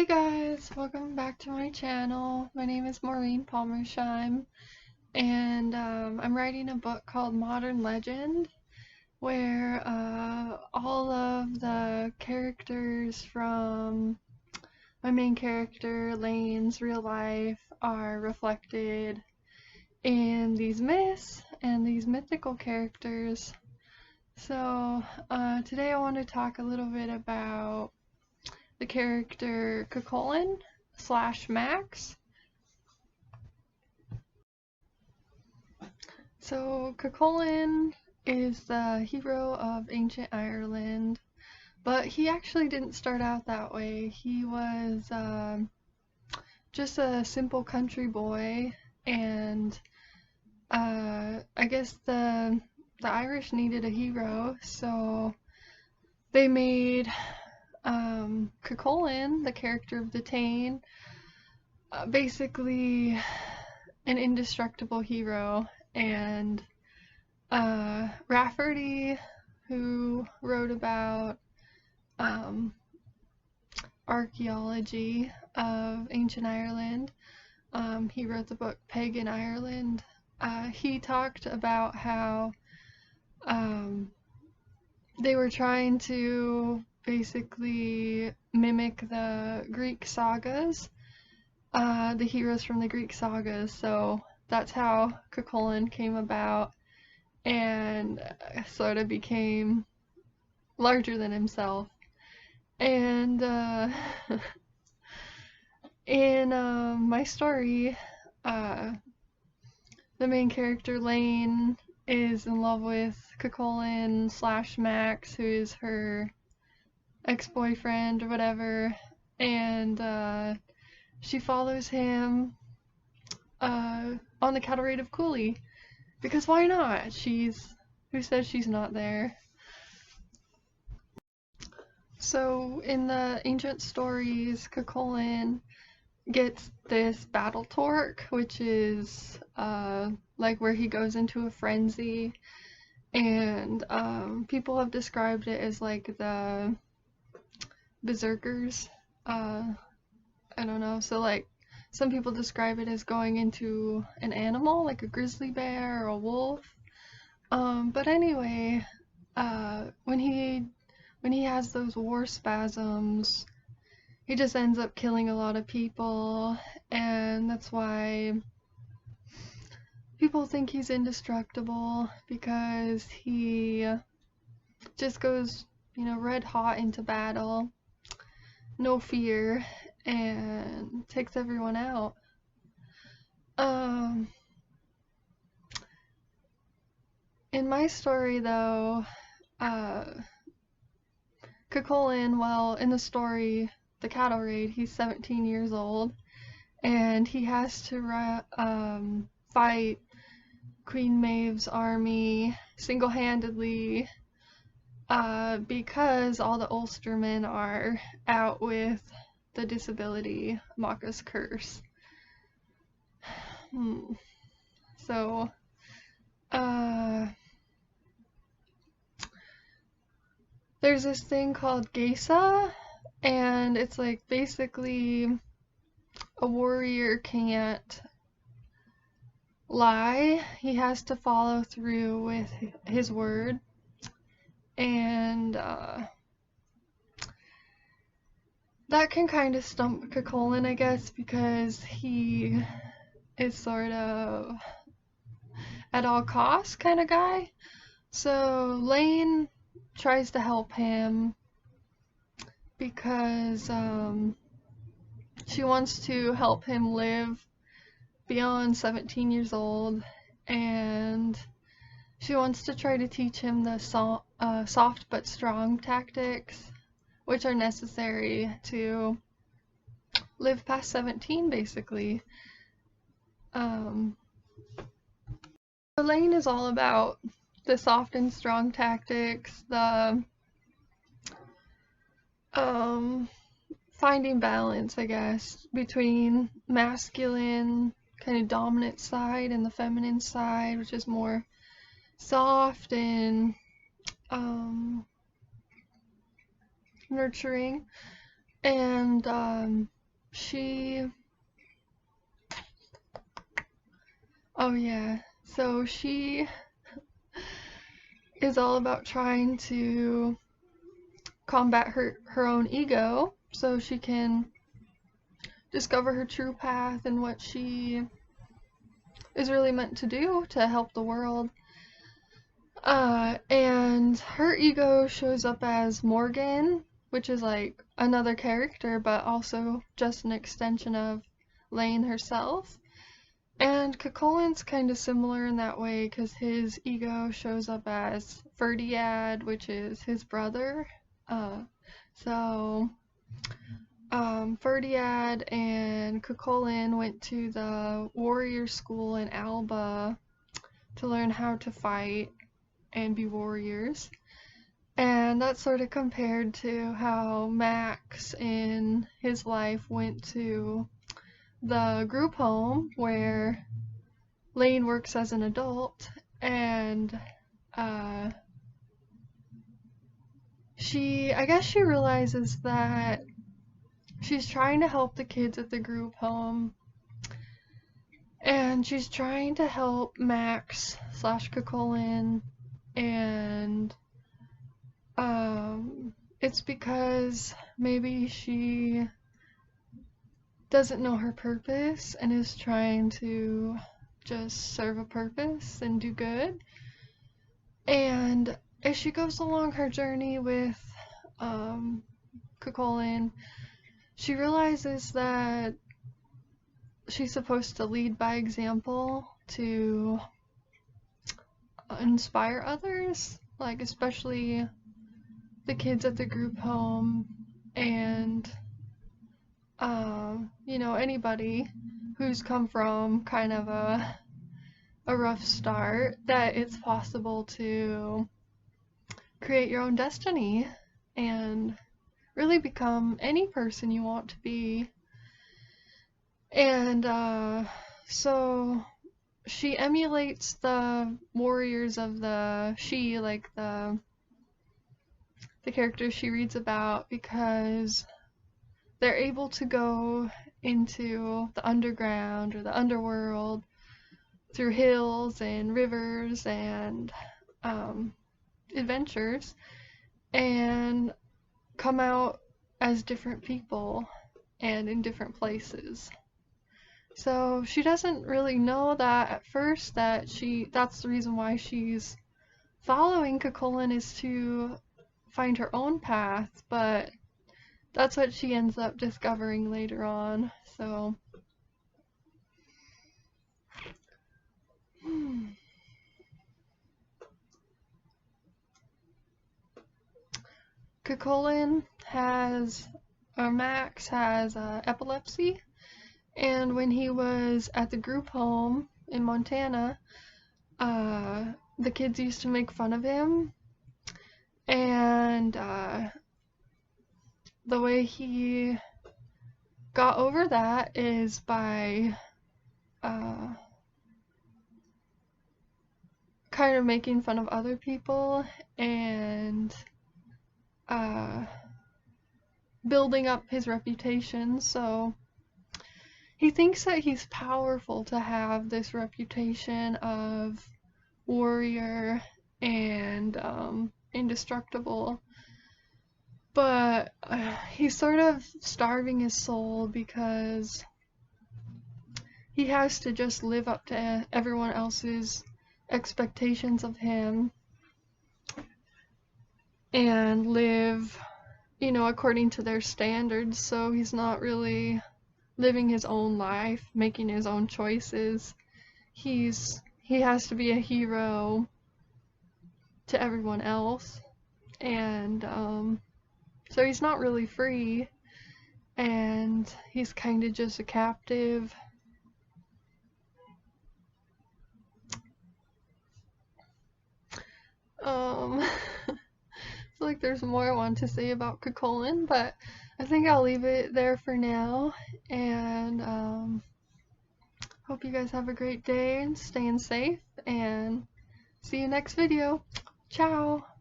Hey guys, welcome back to my channel. My name is Maureen Palmersheim, and I'm writing a book called Modern Legend, where all of the characters from my main character, Lane's real life, are reflected in these myths and these mythical characters. So today I want to talk a little bit about the character Cuchulain / Max. So Cuchulain is the hero of ancient Ireland, but he actually didn't start out that way. He was just a simple country boy, and I guess the Irish needed a hero, so they made Cuchulain, the character of the Tain, basically an indestructible hero. And Rafferty, who wrote about archaeology of ancient Ireland, he wrote the book Pagan Ireland. He talked about how they were trying to basically mimic the Greek sagas, the heroes from the Greek sagas. So that's how Cuchulain came about and sort of became larger than himself. And in my story, the main character Lane is in love with Cuchulain / Max, who is her ex-boyfriend or whatever, and she follows him on the cattle raid of Cuchulain, because why not? Who says she's not there? So in the ancient stories, Cuchulain gets this battle torque, which is like where he goes into a frenzy, and people have described it as like the berserkers. I don't know, so like some people describe it as going into an animal, like a grizzly bear or a wolf. But anyway, when he has those war spasms, he just ends up killing a lot of people, and that's why people think he's indestructible, because he just goes, red hot into battle, no fear, and takes everyone out. In my story, though, Cuchulain, well, in the story, the cattle raid, he's 17 years old, and he has to fight Queen Mebd's army single-handedly, because all the Ulstermen are out with the disability, Macha's curse. So, there's this thing called Geisa, and it's like basically a warrior can't lie. He has to follow through with his word, and that can kind of stump Cuchulain, I guess, because he is sort of at all costs kind of guy. So Lane tries to help him because she wants to help him live beyond 17 years old, and she wants to try to teach him the soft but strong tactics, which are necessary to live past 17, basically. Lane is all about the soft and strong tactics, the finding balance, I guess, between masculine kind of dominant side and the feminine side, which is more soft and nurturing. And she oh yeah, so she is all about trying to combat her own ego so she can discover her true path and what she is really meant to do to help the world. And her ego shows up as Morgan, which is like another character, but also just an extension of Lane herself. And Cuchulain's kind of similar in that way because his ego shows up as Ferdiad, which is his brother. So Ferdiad and Cuchulain went to the warrior school in Alba to learn how to fight and be warriors. And that's sort of compared to how Max in his life went to the group home where Lane works as an adult, and I guess she realizes that she's trying to help the kids at the group home, and she's trying to help Max / Cuchulain, and it's because maybe she doesn't know her purpose and is trying to just serve a purpose and do good. And as she goes along her journey with Cuchulain, she realizes that she's supposed to lead by example to inspire others, like especially the kids at the group home and anybody who's come from kind of a rough start, that it's possible to create your own destiny and really become any person you want to be. And so she emulates the warriors of the characters she reads about, because they're able to go into the underground or the underworld through hills and rivers and adventures and come out as different people and in different places. So she doesn't really know that at first, that's the reason why she's following Cuchulain, is to find her own path, but that's what she ends up discovering later on. So Max has epilepsy, and when he was at the group home in Montana, the kids used to make fun of him, and the way he got over that is by kind of making fun of other people and building up his reputation. So he thinks that he's powerful to have this reputation of warrior and indestructible, but he's sort of starving his soul because he has to just live up to everyone else's expectations of him and live, according to their standards. So he's not really living his own life, making his own choices. He has to be a hero to everyone else, and so he's not really free, and he's kind of just a captive. I feel like there's more I want to say about Cuchulain, but I think I'll leave it there for now, and hope you guys have a great day and staying safe, and see you next video. Ciao!